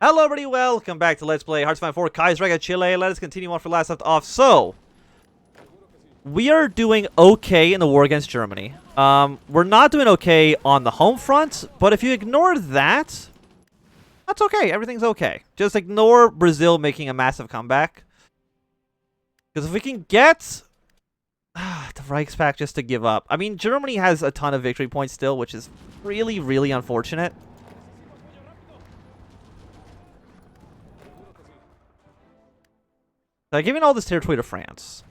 Hello everybody, welcome back to Let's Play Hearthstone 4 Kaiserreich Chile. Let us continue on for last left off. So, we are doing okay in the war against Germany. We're not doing okay on the home front, but if you ignore that, that's okay. Everything's okay. Just ignore Brazil making a massive comeback. Because if we can get the Reichspakt just to give up. I mean, Germany has a ton of victory points still, which is really, really unfortunate. Giving all this territory to France,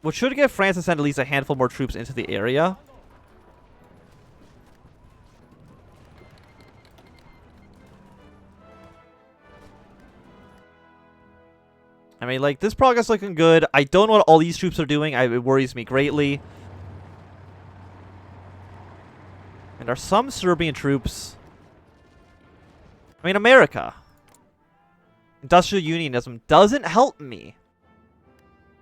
which should get France to send at least a handful more troops into the area. I mean, like, this progress looking good. I don't know what all these troops are doing. It worries me greatly. And there are some Serbian troops. I mean, America. Industrial unionism doesn't help me.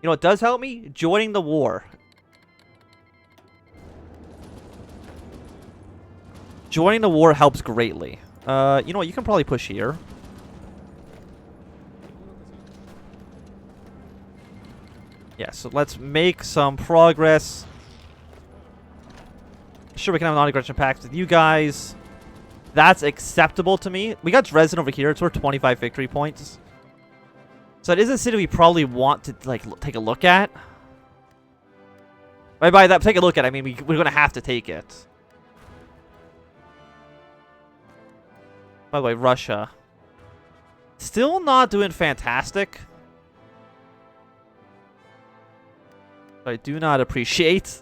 You know what does help me? Joining the war. Joining the war helps greatly. You know what? You can probably push here. Yeah, so let's make some progress. Sure, we can have a non-aggression pact with you guys. That's acceptable to me. We got Dresden over here. It's worth 25 victory points. So it is a city we probably want to, like, take a look at. By that, take a look at, I mean, we're going to have to take it. By the way, Russia. Still not doing fantastic. I do not appreciate.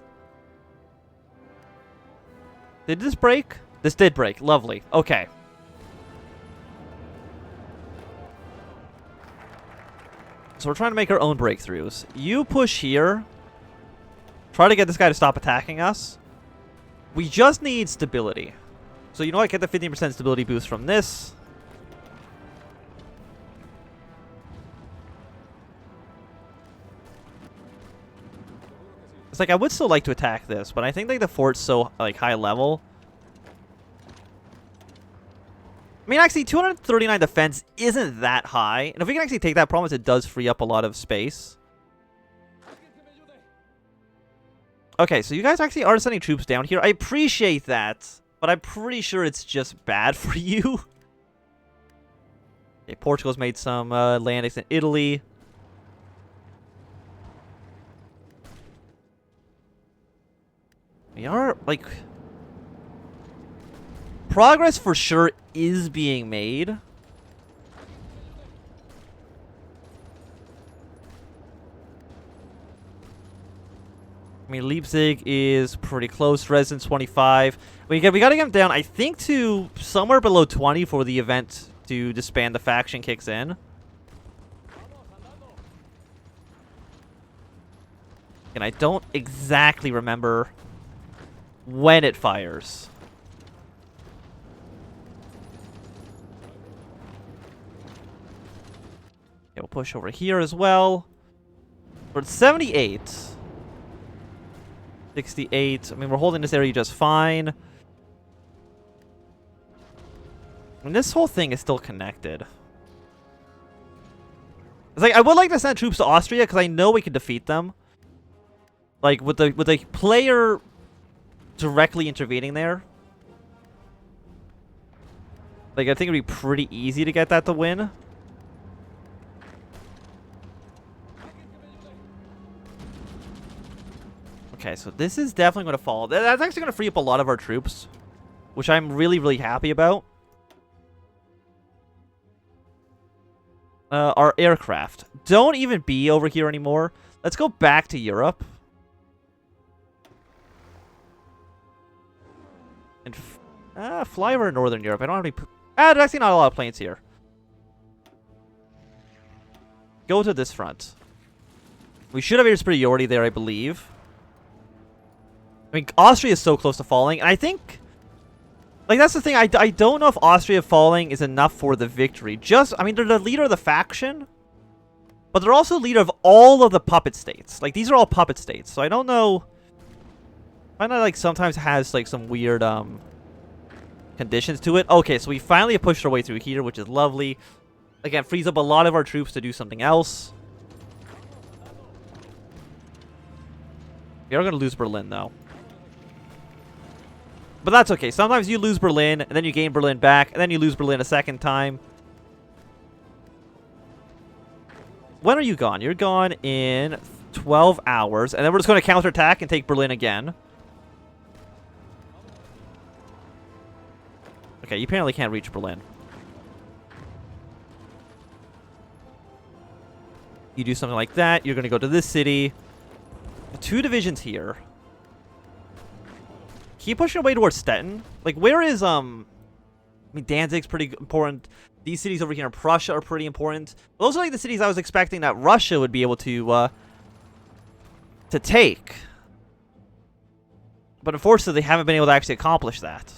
Did this break? This did break. Lovely. Okay. So we're trying to make our own breakthroughs. You push here. Try to get this guy to stop attacking us. We just need stability. So you know what? Get the 15% stability boost from this. It's like I would still like to attack this, but I think like the fort's so like high level. I mean, actually, 239 defense isn't that high. And if we can actually take that promise, it does free up a lot of space. Okay, so you guys actually are sending troops down here. I appreciate that, but I'm pretty sure it's just bad for you. Okay, Portugal's made some landings in Italy. We are, like... Progress for sure is being made. I mean, Leipzig is pretty close. Dresden 25. We got to get him down, I think, to somewhere below 20 for the event to disband the faction kicks in. And I don't exactly remember when it fires. Okay, we'll push over here as well. We're at 78. 68. I mean, we're holding this area just fine. And this whole thing is still connected. It's like, I would like to send troops to Austria because I know we can defeat them. Like, with the player directly intervening there. Like, I think it'd be pretty easy to get that to win. Okay, so this is definitely going to fall. That's actually going to free up a lot of our troops, which I'm really, really happy about. Our aircraft. Don't even be over here anymore. Let's go back to Europe. And fly over Northern Europe. I don't have any... there's actually not a lot of planes here. Go to this front. We should have air superiority there, I believe. I mean, Austria is so close to falling, and I think... Like, that's the thing, I don't know if Austria falling is enough for the victory. I mean, they're the leader of the faction, but they're also leader of all of the puppet states. Like, these are all puppet states, so I don't know... I know, like, sometimes has, like, some weird, conditions to it. Okay, so we finally have pushed our way through here, which is lovely. Again, frees up a lot of our troops to do something else. We are going to lose Berlin, though. But that's okay. Sometimes you lose Berlin, and then you gain Berlin back, and then you lose Berlin a second time. When are you gone? You're gone in 12 hours, and then we're just going to counterattack and take Berlin again. Okay, you apparently can't reach Berlin. You do something like that. You're going to go to this city. 2 divisions here. Keep pushing away towards Stettin. Like, where is, I mean, Danzig's pretty important. These cities over here in Prussia are pretty important. Those are like the cities I was expecting that Russia would be able to take. But unfortunately, they haven't been able to actually accomplish that.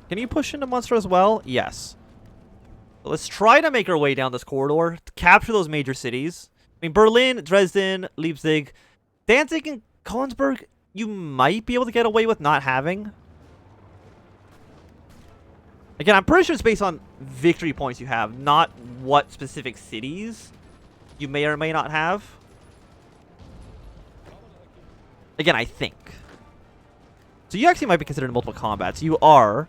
Can you push into Munster as well? Yes. So let's try to make our way down this corridor to capture those major cities. I mean, Berlin, Dresden, Leipzig, Danzig, and Königsberg, you might be able to get away with not having. Again, I'm pretty sure it's based on victory points you have, not what specific cities you may or may not have. Again, I think. So you actually might be considered multiple combats. You are,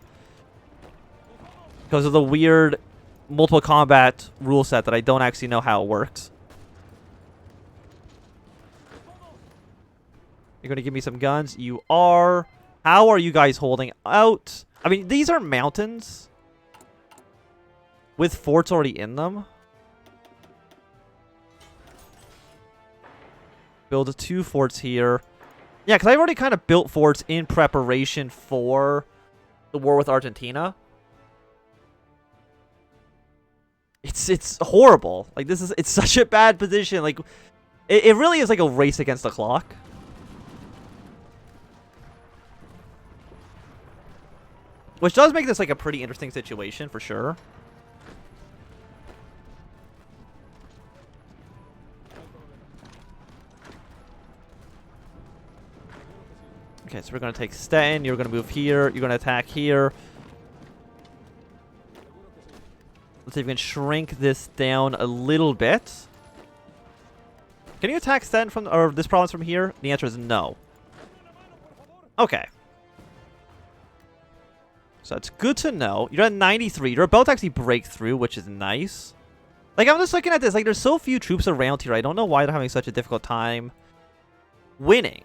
because of the weird multiple combat rule set that I don't actually know how it works. You're going to give me some guns. You are. How are you guys holding out? I mean, these are mountains with forts already in them. Build 2 forts here. Yeah, because I've already kind of built forts in preparation for the war with Argentina. It's horrible. Like, it's such a bad position. Like, it really is like a race against the clock. Which does make this like a pretty interesting situation for sure. Okay, so we're going to take Stettin. You're going to move here. You're going to attack here. Let's see if we can shrink this down a little bit. Can you attack Stettin from, or this province from here? The answer is no. Okay. So that's good to know. You're at 93. You're about to actually break through, which is nice. Like, I'm just looking at this. Like, there's so few troops around here. I don't know why they're having such a difficult time winning.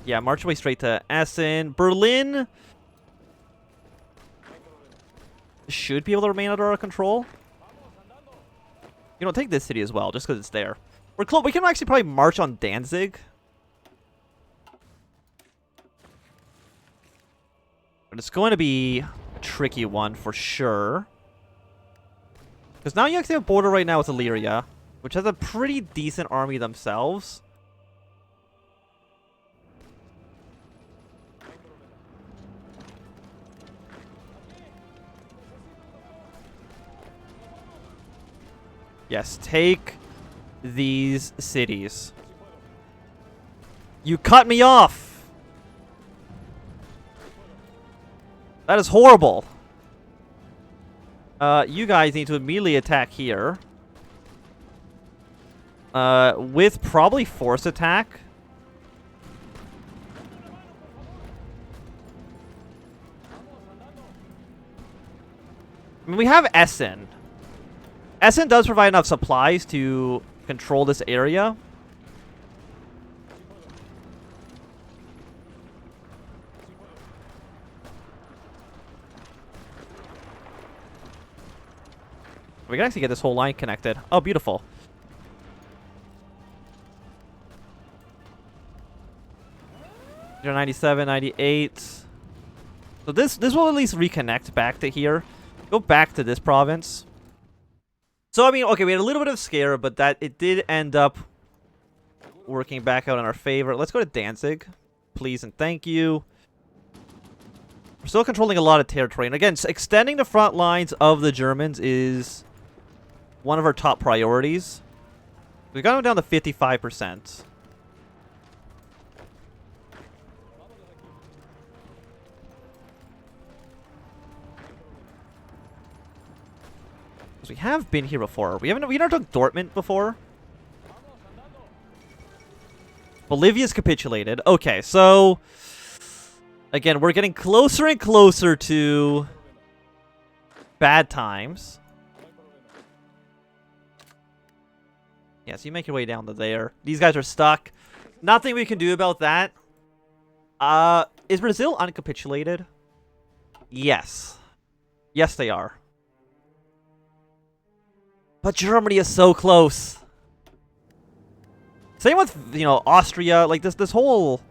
Yeah, march away straight to Essen. Berlin should be able to remain under our control. You know, take this city as well, just because it's there. We're close. We can actually probably march on Danzig. But it's going to be a tricky one for sure. Because now you actually have a border right now with Illyria, which has a pretty decent army themselves. Yes, take these cities. You cut me off! That is horrible. You guys need to immediately attack here. With probably force attack. I mean, we have Essen. Essen does provide enough supplies to control this area. We can actually get this whole line connected. Oh, beautiful. You're 97, 98. So this will at least reconnect back to here. Go back to this province. So, I mean, okay, we had a little bit of scare, but that it did end up working back out in our favor. Let's go to Danzig. please, and thank you. We're still controlling a lot of territory. And again, extending the front lines of the Germans is one of our top priorities. We got them down to 55%. We have been here before. We never took Dortmund before. Bolivia's capitulated. Okay, so again, we're getting closer and closer to bad times. Yeah, so you make your way down to there. These guys are stuck. Nothing we can do about that. Is Brazil uncapitulated? Yes. Yes, they are. But Germany is so close. Same with, you know, Austria. Like, this whole...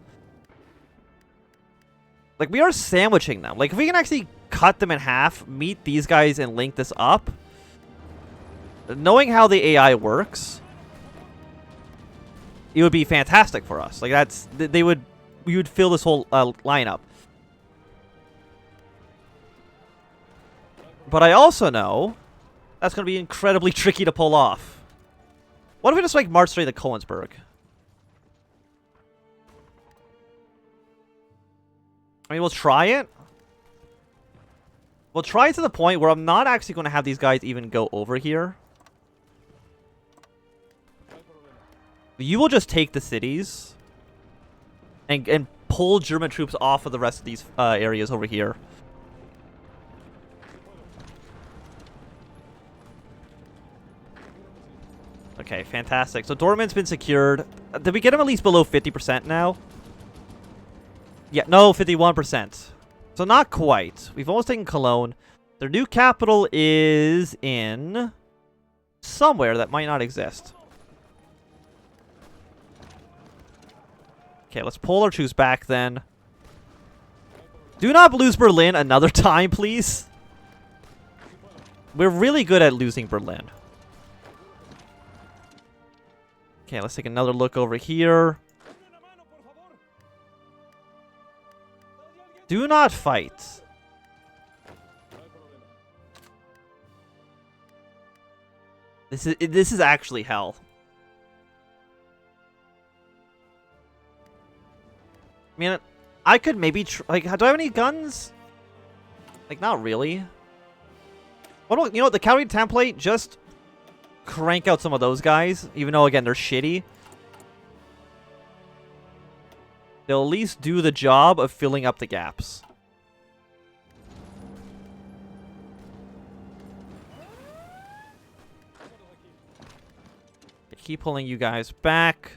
Like, we are sandwiching them. Like, if we can actually cut them in half, meet these guys, and link this up, knowing how the AI works, it would be fantastic for us. Like, that's... We would fill this whole lineup. But I also know that's going to be incredibly tricky to pull off. What if we just, like, march straight to Koenigsberg? I mean, we'll try it. We'll try it to the point where I'm not actually going to have these guys even go over here. You will just take the cities and pull German troops off of the rest of these areas over here. Okay, fantastic. So Dortmund's been secured. Did we get him at least below 50% now? Yeah, no, 51%. So not quite. We've almost taken Cologne. Their new capital is in somewhere that might not exist. Okay, let's pull our troops back then. Do not lose Berlin another time, please. We're really good at losing Berlin. Okay, let's take another look over here. Do not fight. This is actually hell. I mean, I could maybe like, do I have any guns? Like, not really. What about, you know what, the cavalry template, just crank out some of those guys, even though, again, they're shitty. They'll at least do the job of filling up the gaps. Keep pulling you guys back.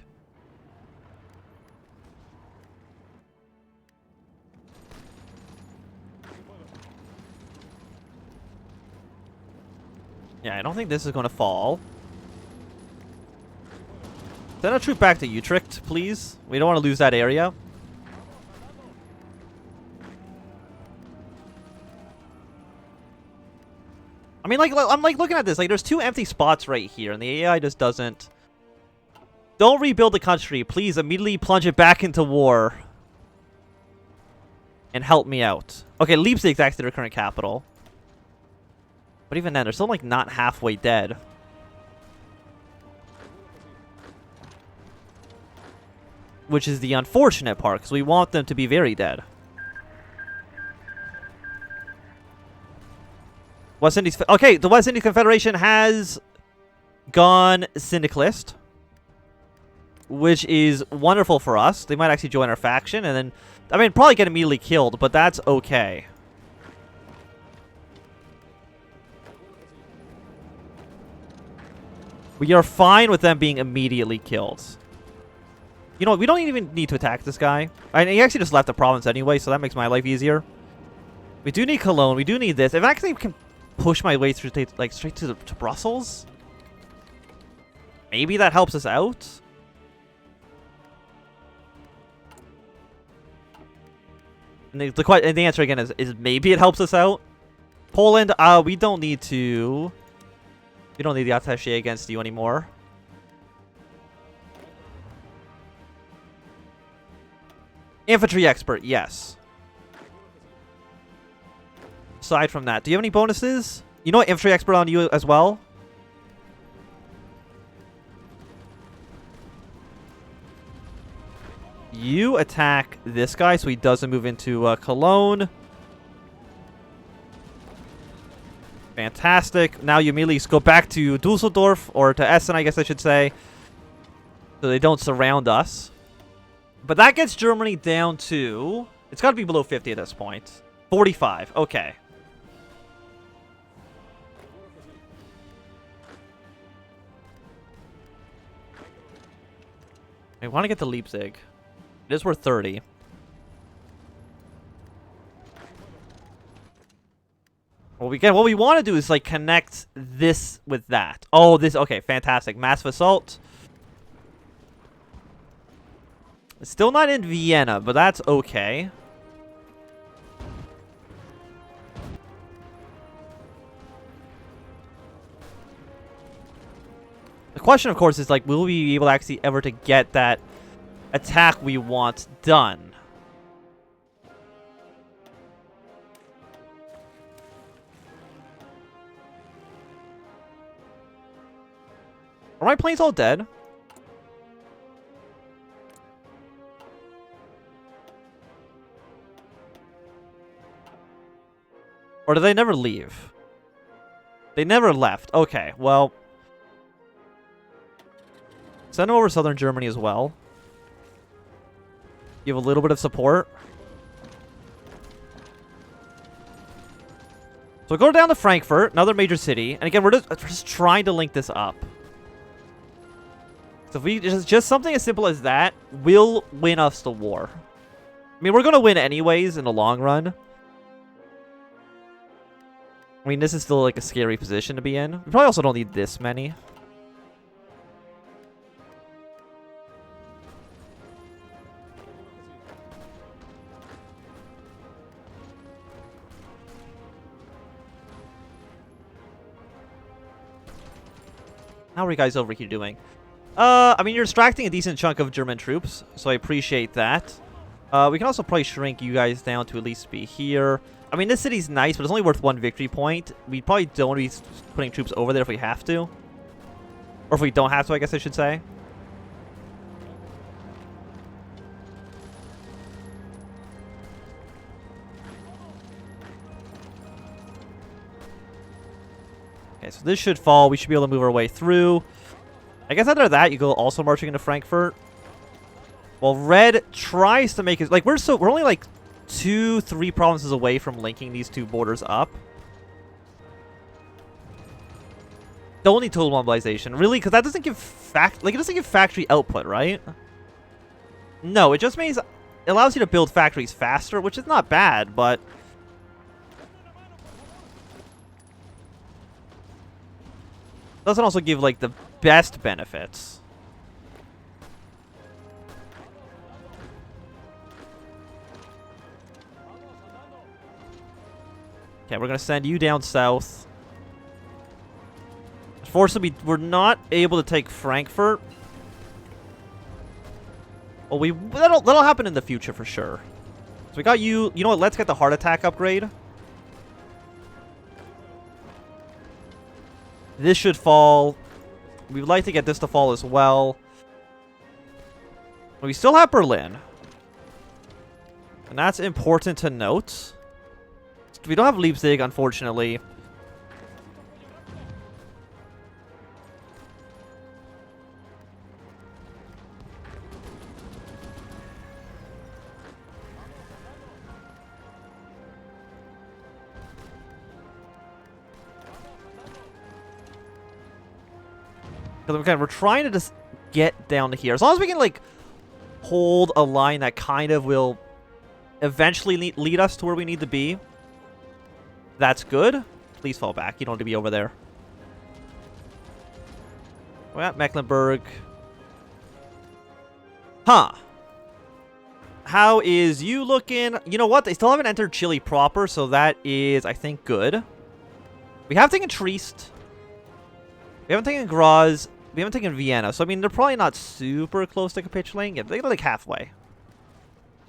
Yeah, I don't think this is going to fall. Send a troop back to Utrecht, please. We don't want to lose that area. I mean, like, I'm like looking at this. Like, there's 2 empty spots right here, and the AI just doesn't. Don't rebuild the country. Please immediately plunge it back into war. And help me out. Okay, Leipzig's actually their current capital. But even then, they're still, like, not halfway dead. Which is the unfortunate part, because we want them to be very dead. West Indies... Okay, the West Indies Confederation has gone syndicalist. Which is wonderful for us. They might actually join our faction, and then... I mean, probably get immediately killed, but that's okay. We are fine with them being immediately killed. You know what? We don't even need to attack this guy. He actually just left the province anyway, so that makes my life easier. We do need Cologne. We do need this. If I actually can push my way through, like, straight to Brussels, maybe that helps us out. And the answer again is maybe it helps us out. Poland, we don't need to. We don't need the attaché against you anymore. Infantry expert, yes. Aside from that, do you have any bonuses? You know what? Infantry expert on you as well? You attack this guy so he doesn't move into Cologne. Fantastic. Now you immediately go back to Dusseldorf, or to Essen, I guess I should say. So they don't surround us. But that gets Germany down to... It's got to be below 50 at this point. 45. Okay. I want to get the Leipzig. It is worth 30. What we want to do is like connect this with that. Oh, this okay, fantastic. Massive assault. It's still not in Vienna, but that's okay. The question, of course, is like, will we be able to actually ever to get that attack we want done? Are my planes all dead? Or do they never leave? They never left. Okay, well... Send them over southern Germany as well. Give a little bit of support. So go down to Frankfurt, another major city. And again, we're just trying to link this up. So if we just something as simple as that will win us the war. I mean, we're going to win anyways in the long run. I mean, this is still like a scary position to be in. We probably also don't need this many. How are you guys over here doing? I mean, you're distracting a decent chunk of German troops, so I appreciate that. We can also probably shrink you guys down to at least be here. I mean, this city's nice, but it's only worth 1 victory point. We probably don't want to be putting troops over there if we have to. Or if we don't have to, I guess I should say. Okay, so this should fall. We should be able to move our way through. I guess after that, you go also marching into Frankfurt. Well, Red tries to make it... Like, we're only like 2-3 provinces away from linking these two borders up. Don't need total mobilization. Really? Because that doesn't give it doesn't give factory output, right? No, it just means it allows you to build factories faster, which is not bad, but... doesn't also give, like, the best benefits. Okay, we're going to send you down south. Unfortunately, we're not able to take Frankfurt. Well, that'll happen in the future for sure. So we got you. You know what? Let's get the heart attack upgrade. This should fall. We'd like to get this to fall as well. We still have Berlin. And that's important to note. We don't have Leipzig, unfortunately. Because again, we're trying to just get down to here. As long as we can, like, hold a line that kind of will eventually lead us to where we need to be, that's good. Please fall back. You don't want to be over there. We're at Mecklenburg. Huh. How is you looking? You know what? They still haven't entered Chile proper, so that is, I think, good. We have taken Trieste. We haven't taken Graz. We haven't taken Vienna. So, I mean, they're probably not super close to capitulating. Yeah, they're like halfway.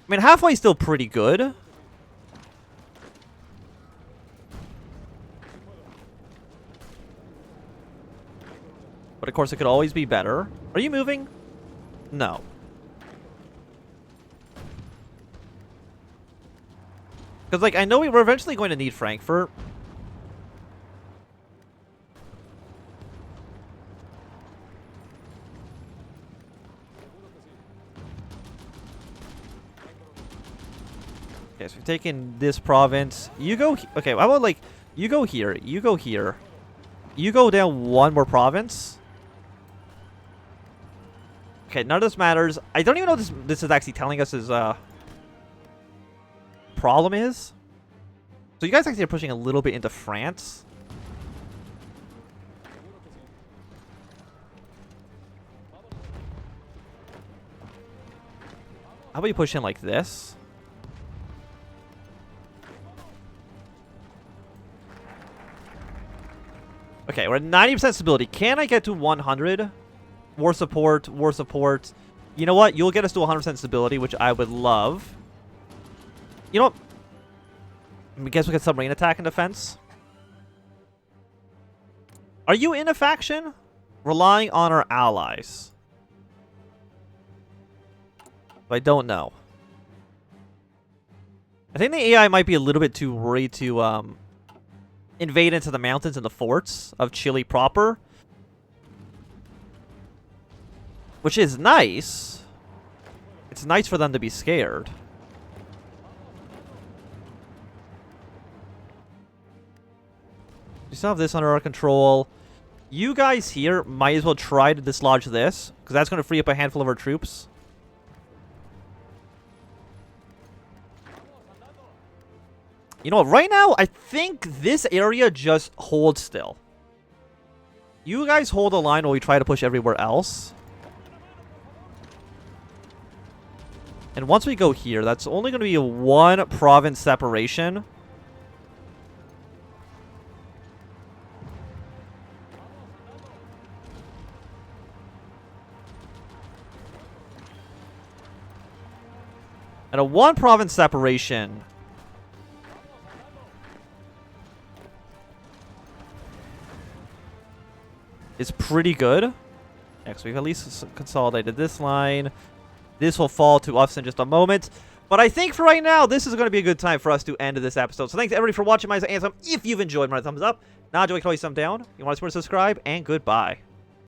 I mean, halfway is still pretty good. But of course, it could always be better. Are you moving? No. Because, like, I know we're eventually going to need Frankfurt. Okay, so we've taken this province. You go... Okay, how about, like, you go here. You go here. You go down one more province. Okay, none of this matters. I don't even know what this is actually telling us his problem is. So you guys actually are pushing a little bit into France. How about you push in like this? Okay, we're at 90% stability. Can I get to 100? War support, war support. You know what? You'll get us to 100% stability, which I would love. You know what? I guess we get submarine attack and defense. Are you in a faction? Relying on our allies. I don't know. I think the AI might be a little bit too worried to invade into the mountains and the forts of Chile proper. Which is nice. It's nice for them to be scared. We still have this under our control. You guys here might as well try to dislodge this, because that's going to free up a handful of our troops. You know what? Right now, I think this area just holds still. You guys hold the line while we try to push everywhere else. And once we go here, that's only going to be a one province separation. And a one province separation is pretty good. Next, we've at least consolidated this line. This will fall to us in just a moment. But I think for right now, this is going to be a good time for us to end this episode. So thanks everybody for watching my Anthem. If you've enjoyed, my thumbs up. Not enjoying, always thumb down. You want to subscribe, and goodbye.